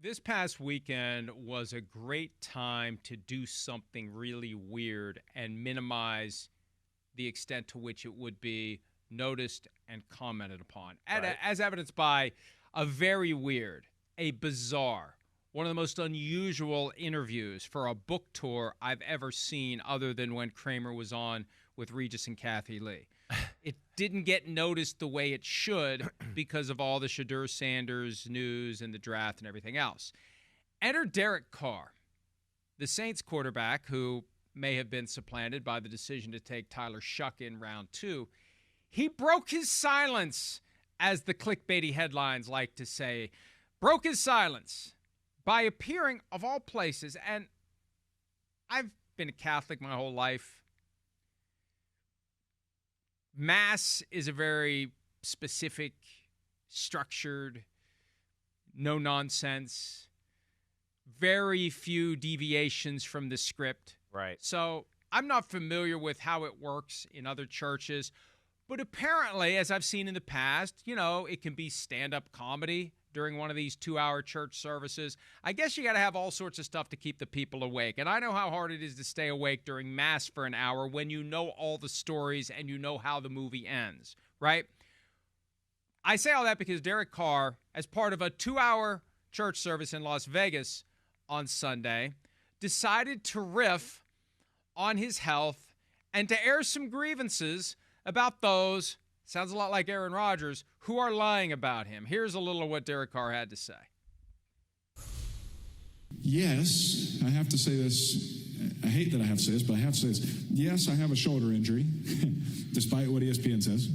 This past weekend was a great time to do something really weird and minimize the extent to which it would be noticed and commented upon. Right. As evidenced by a very weird, a bizarre, one of the most unusual interviews for a book tour I've ever seen other than when Kramer was on with Regis and Kathy Lee. It didn't get noticed the way it should because of all the Shadur Sanders news and the draft and everything else. Enter Derek Carr, the Saints quarterback who may have been supplanted by the decision to take Tyler Shuck in round 2. He broke his silence, as the clickbaity headlines like to say, broke his silence by appearing, of all places, and I've been a Catholic my whole life. Mass is a very specific, structured, no-nonsense, very few deviations from the script. Right. So I'm not familiar with how it works in other churches, but apparently, as I've seen in the past, it can be stand-up comedy during one of these 2-hour church services. I guess you got to have all sorts of stuff to keep the people awake. And I know how hard it is to stay awake during Mass for an hour when you know all the stories and you know how the movie ends, right? I say all that because Derek Carr, as part of a 2-hour church service in Las Vegas on Sunday, decided to riff on his health and to air some grievances about those, sounds a lot like Aaron Rodgers, who are lying about him. Here's a little of what Derek Carr had to say. Yes, I have to say this. I hate that I have to say this, but I have to say this. Yes, I have a shoulder injury, despite what ESPN says,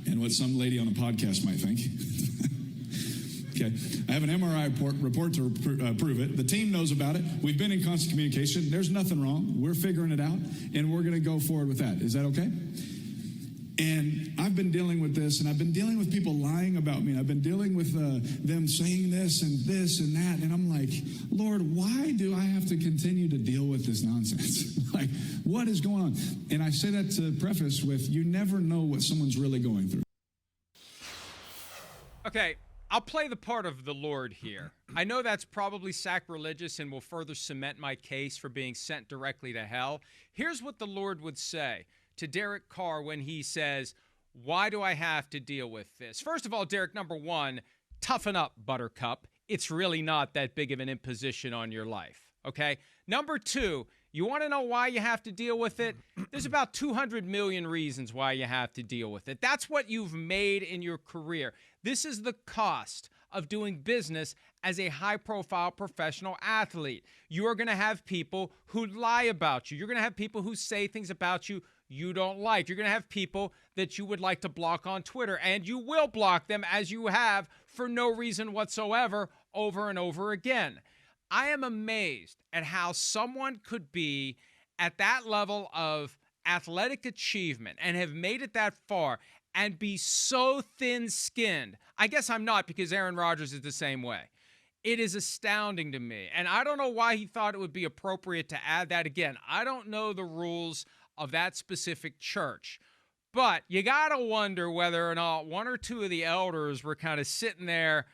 and what some lady on a podcast might think. Okay, I have an MRI report to prove it. The team knows about it. We've been in constant communication. There's nothing wrong. We're figuring it out, and we're going to go forward with that. Is that okay? And I've been dealing with this, and I've been dealing with people lying about me. I've been dealing with them saying this and that, and I'm like, Lord, why do I have to continue to deal with this nonsense? Like, what is going on? And I say that to preface with, you never know what someone's really going through. Okay, I'll play the part of the Lord here. I know that's probably sacrilegious and will further cement my case for being sent directly to hell. Here's what the Lord would say to Derek Carr when he says, why do I have to deal with this? First of all, Derek, number one, toughen up, Buttercup. It's really not that big of an imposition on your life, okay? Number two, you want to know why you have to deal with it? There's about 200 million reasons why you have to deal with it. That's what you've made in your career. This is the cost of doing business as a high-profile professional athlete. You are going to have people who lie about you. You're going to have people who say things about you you don't like. You're going to have people that you would like to block on Twitter, and you will block them, as you have, for no reason whatsoever, over and over again. I am amazed at how someone could be at that level of athletic achievement and have made it that far and be so thin-skinned. I guess I'm not, because Aaron Rodgers is the same way. It is astounding to me. And I don't know why he thought it would be appropriate to add that again. I don't know the rules of that specific church. But you got to wonder whether or not one or two of the elders were kind of sitting there,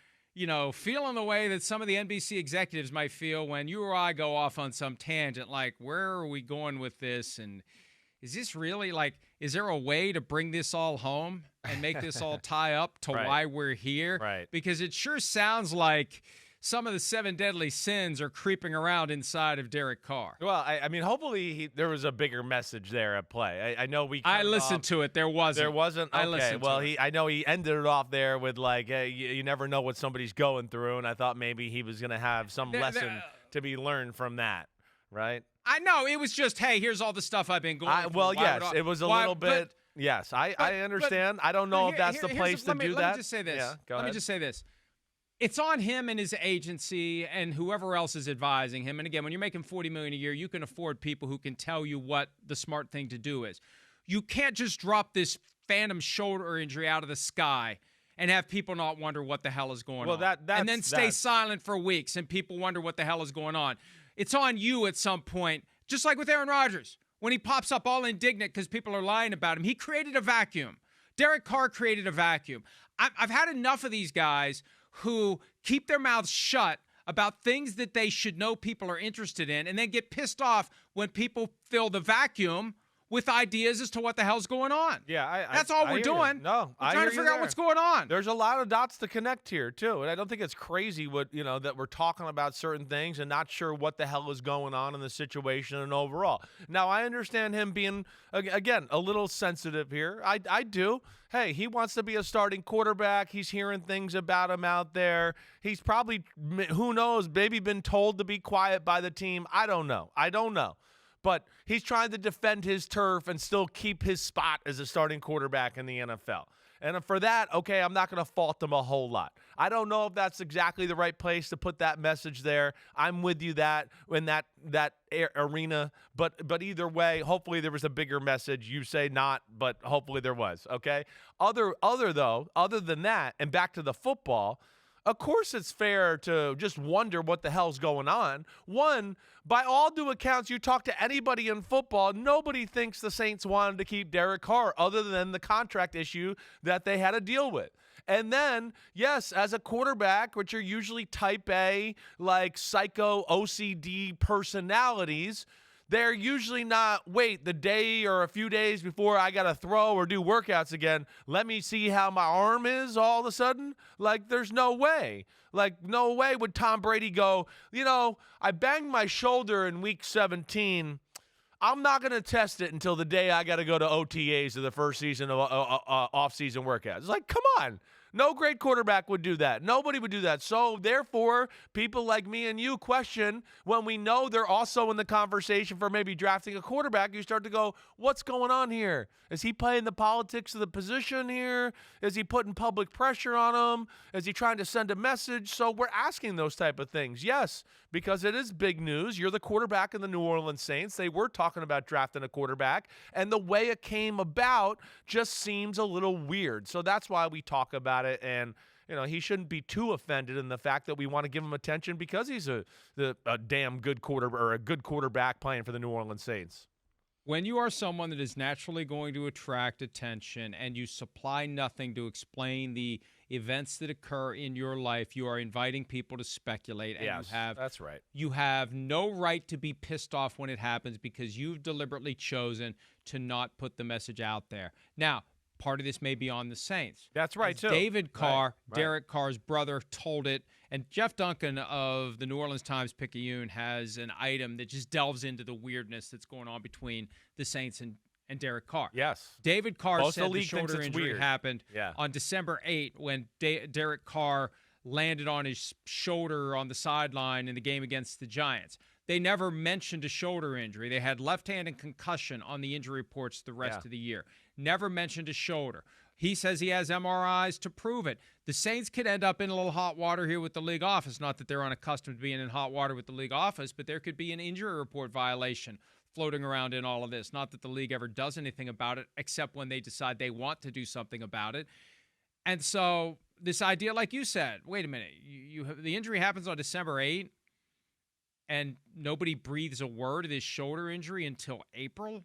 feeling the way that some of the NBC executives might feel when you or I go off on some tangent, like, where are we going with this? And is this really, is there a way to bring this all home and make this all tie up to Right. why we're here? Right. Because it sure sounds like some of the 7 deadly sins are creeping around inside of Derek Carr. Well, I mean, hopefully there was a bigger message there at play. I know we. I listened to it. There wasn't. There wasn't. Okay. I listened to it. I know he ended it off there with hey, you never know what somebody's going through, and I thought maybe he was going to have some lesson to be learned from that, right? I know it was just, hey, here's all the stuff I've been going through. Well, yes, it was a little bit. Yes, I understand. I don't know if that's the place to do that. Let me just say this. Yeah, go Let ahead. me just say this. It's on him and his agency and whoever else is advising him. And again, when you're making $40 million a year, you can afford people who can tell you what the smart thing to do is. You can't just drop this phantom shoulder injury out of the sky and have people not wonder what the hell is going on. And then stay silent for weeks and people wonder what the hell is going on. It's on you at some point, just like with Aaron Rodgers. When he pops up all indignant because people are lying about him, he created a vacuum. Derek Carr created a vacuum. I've had enough of these guys who keep their mouths shut about things that they should know people are interested in, and then get pissed off when people fill the vacuum with ideas as to what the hell's going on. Yeah, that's all we're doing. No, we're trying to figure out what's going on. There's a lot of dots to connect here too, and I don't think it's crazy that we're talking about certain things and not sure what the hell is going on in the situation and overall. Now, I understand him being again a little sensitive here. I do. Hey, he wants to be a starting quarterback. He's hearing things about him out there. He's probably, who knows, maybe been told to be quiet by the team. I don't know. But he's trying to defend his turf and still keep his spot as a starting quarterback in the NFL. And for that, okay, I'm not going to fault him a whole lot. I don't know if that's exactly the right place to put that message there. I'm with you in that arena. But either way, hopefully there was a bigger message. You say not, but hopefully there was, okay? Other than that, and back to the football, of course it's fair to just wonder what the hell's going on. One, by all due accounts, you talk to anybody in football, nobody thinks the Saints wanted to keep Derek Carr other than the contract issue that they had to deal with. And then, yes, as a quarterback, which are usually type A, like psycho OCD personalities, they're usually not, wait, the day or a few days before I got to throw or do workouts again, let me see how my arm is all of a sudden. Like, there's no way. Like, no way would Tom Brady go, I banged my shoulder in week 17. I'm not going to test it until the day I got to go to OTAs of the first season of off-season workouts. It's like, come on. No great quarterback would do that. Nobody would do that. So, therefore, people like me and you question when we know they're also in the conversation for maybe drafting a quarterback, you start to go, what's going on here? Is he playing the politics of the position here? Is he putting public pressure on him? Is he trying to send a message? So we're asking those type of things. Yes, because it is big news. You're the quarterback in the New Orleans Saints. They were talking about drafting a quarterback, and the way it came about just seems a little weird. So that's why we talk about it, and he shouldn't be too offended in the fact that we want to give him attention because he's a damn good quarterback playing for the New Orleans Saints. When you are someone that is naturally going to attract attention and you supply nothing to explain the events that occur in your life, you are inviting people to speculate. And yes, that's right. You have no right to be pissed off when it happens because you've deliberately chosen to not put the message out there. Now, part of this may be on the Saints. That's right, too. David Carr, right. Derek Carr's brother, told it. And Jeff Duncan of the New Orleans Times-Picayune has an item that just delves into the weirdness that's going on between the Saints and Derek Carr. Yes. David Carr Most said the shoulder injury happened on December 8 when Derek Carr landed on his shoulder on the sideline in the game against the Giants. They never mentioned a shoulder injury. They had left hand and concussion on the injury reports the rest of the year. Never mentioned a shoulder. He says he has MRIs to prove it. The Saints could end up in a little hot water here with the league office. Not that they're unaccustomed to being in hot water with the league office, but there could be an injury report violation floating around in all of this. Not that the league ever does anything about it, except when they decide they want to do something about it. And so this idea, like you said, wait a minute, the injury happens on December 8, and nobody breathes a word of this shoulder injury until April?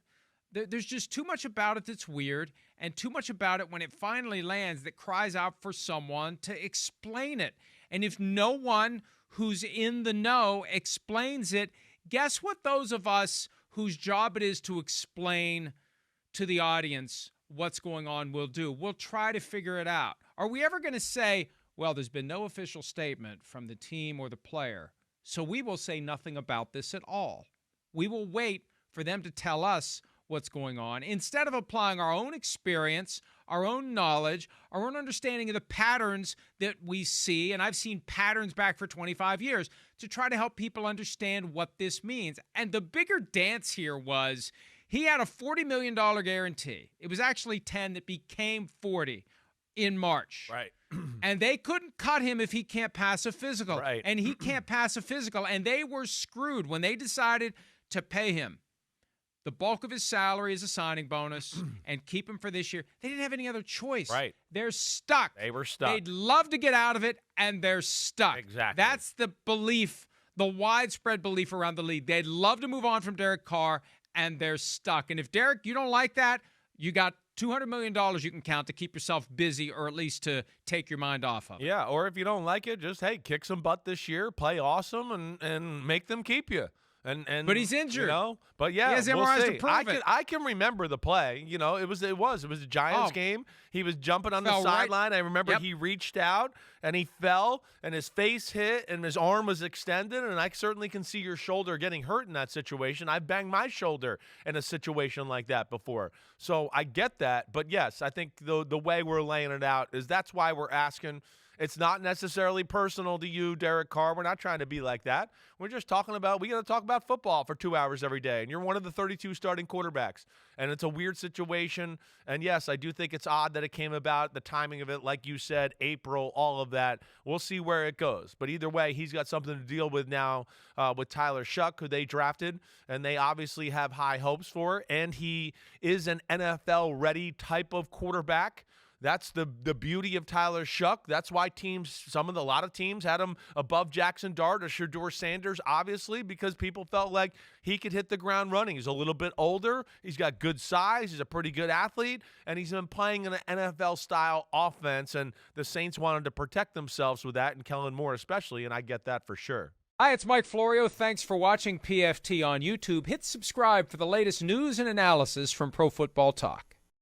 There's just too much about it that's weird, and too much about it when it finally lands that cries out for someone to explain it. And if no one who's in the know explains it, guess what those of us whose job it is to explain to the audience what's going on will do? We'll try to figure it out. Are we ever going to say, well, there's been no official statement from the team or the player, so we will say nothing about this at all? We will wait for them to tell us what's going on instead of applying our own experience, our own knowledge, our own understanding of the patterns that we see, and I've seen patterns back for 25 years, to try to help people understand what this means. And the bigger dance here was he had a $40 million guarantee. It was actually 10 that became 40 in March. Right. And they couldn't cut him if he can't pass a physical. Right. And he can't pass a physical. And they were screwed when they decided to pay him the bulk of his salary as a signing bonus and keep him for this year. They didn't have any other choice. Right. They're stuck. They were stuck. They'd love to get out of it, and they're stuck. Exactly. That's the belief, the widespread belief around the league. They'd love to move on from Derek Carr, and they're stuck. And if, Derek, you don't like that, You got $200 million you can count to keep yourself busy, or at least to take your mind off of it. Yeah, or if you don't like it, just, hey, kick some butt this year, play awesome, and make them keep you. But he's injured. You know? But yeah, he has we'll MRIs see. to prove it. I can remember the play. You know, it was a Giants game. He was jumping on the sideline. I remember he reached out and he fell and his face hit and his arm was extended. And I certainly can see your shoulder getting hurt in that situation. I've banged my shoulder in a situation like that before. So I get that. But yes, I think the way we're laying it out is that's why we're asking. It's not necessarily personal to you, Derek Carr. We're not trying to be like that. We're just talking about, we got to talk about football for 2 hours every day. And you're one of the 32 starting quarterbacks. And it's a weird situation. And yes, I do think it's odd that it came about, the timing of it, like you said, April, all of that. We'll see where it goes. But either way, he's got something to deal with now with Tyler Shuck, who they drafted. And they obviously have high hopes for. And he is an NFL-ready type of quarterback. That's the beauty of Tyler Shuck. That's why a lot of teams had him above Jackson Dart or Shedeur Sanders, obviously, because people felt like he could hit the ground running. He's a little bit older. He's got good size. He's a pretty good athlete, and he's been playing in an NFL-style offense, and the Saints wanted to protect themselves with that, and Kellen Moore especially, and I get that for sure. Hi, it's Mike Florio. Thanks for watching PFT on YouTube. Hit subscribe for the latest news and analysis from Pro Football Talk.